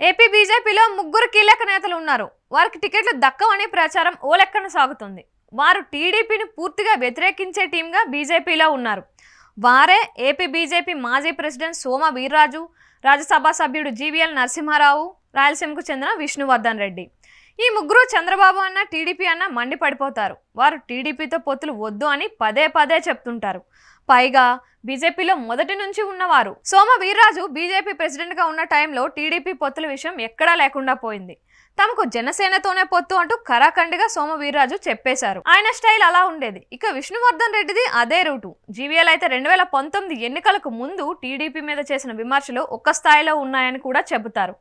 AP బీజేపీలో ముగ్గురు కీలక నేతలు ఉన్నారు. వారికి టికెట్లు దక్కవనే ప్రచారం ఓ లెక్కన సాగుతుంది. వారు టీడీపీని పూర్తిగా వ్యతిరేకించే టీంగా బీజేపీలో ఉన్నారు. వారే ఏపీ బీజేపీ మాజీ ప్రెసిడెంట్ సోమ వీర్రాజు, రాజ్యసభ సభ్యుడు జీవీఎల్ నరసింహారావు, రాయలసీమకు చెందిన విష్ణువర్ధన్ రెడ్డి. ఈ ముగ్గురు చంద్రబాబు అన్న టీడీపీ అన్న మండిపడిపోతారు. వారు టీడీపీతో పొత్తులు వద్దు అని పదే పదే చెప్తుంటారు. పైగా బీజేపీలో మొదటి నుంచి ఉన్నవారు. సోమ వీర్రాజు బీజేపీ ప్రెసిడెంట్ గా ఉన్న టైంలో టీడీపీ పొత్తుల విషయం ఎక్కడా లేకుండా పోయింది. తమకు జనసేనతోనే పొత్తు అంటూ కరాఖండిగా సోమ వీర్రాజు చెప్పేశారు. ఆయన స్టైల్ అలా ఉండేది. ఇక విష్ణువర్ధన్ రెడ్డిది అదే రూటు. జీవీఎల్ అయితే 2019 ఎన్నికలకు ముందు టీడీపీ మీద చేసిన విమర్శలు ఒక్క స్థాయిలో ఉన్నాయని కూడా చెబుతారు.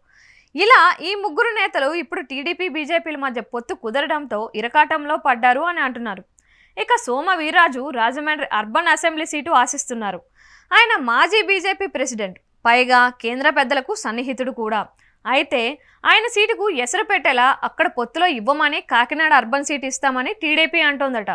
ఇలా ఈ ముగ్గురు నేతలు ఇప్పుడు టీడీపీ బీజేపీల మధ్య పొత్తు కుదరడంతో ఇరకాటంలో పడ్డారు అని అంటున్నారు. ఇక Soma Veerraju Rajahmundry urban assembly seat ఆశిస్తున్నారు. ఆయన మాజీ బీజేపీ ప్రెసిడెంట్, పైగా కేంద్ర పెద్దలకు సన్నిహితుడు కూడా. అయితే ఆయన సీటుకు ఎసరు పెట్టేలా అక్కడ పొత్తులో ఇవ్వమని కాకినాడ అర్బన్ సీటు ఇస్తామని టీడీపీ అంటోందట.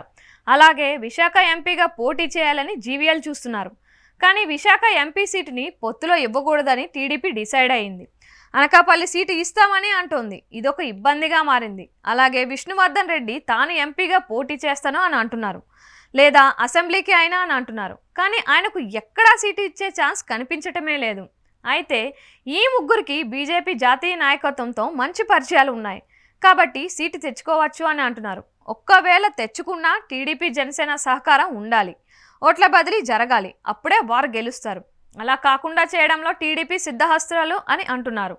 అలాగే విశాఖ ఎంపీగా పోటీ చేయాలని జీవీఎల్ చూస్తున్నారు. కానీ విశాఖ ఎంపీ సీటుని పొత్తులో ఇవ్వకూడదని టీడీపీ డిసైడ్ అయింది. అనకాపల్లి సీటు ఇస్తామని అంటోంది. ఇదొక ఇబ్బందిగా మారింది. అలాగే విష్ణువర్ధన్ రెడ్డి తాను ఎంపీగా పోటీ చేస్తాను అని అంటున్నారు, లేదా అసెంబ్లీకి అయినా అని అంటున్నారు. కానీ ఆయనకు ఎక్కడా సీటు ఇచ్చే ఛాన్స్ కనిపించటమే లేదు. అయితే ఈ ముగ్గురికి బీజేపీ జాతీయ నాయకత్వంతో మంచి పరిచయాలు ఉన్నాయి కాబట్టి సీటు తెచ్చుకోవచ్చు అని అంటున్నారు. ఒక్కవేళ తెచ్చుకున్నా టీడీపీ జనసేన సహకారం ఉండాలి, ఓట్ల బదిలీ జరగాలి, అప్పుడే వారు గెలుస్తారు. అలా కాకుండా చేయడంలో టీడీపీ సిద్ధహస్తురాలు అని అంటున్నారు.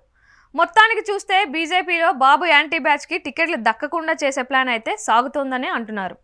మొత్తానికి చూస్తే బీజేపీలో బాబు యాంటీ బ్యాచ్కి టికెట్లు దక్కకుండా చేసే ప్లాన్ అయితే సాగుతోందని అంటున్నారు.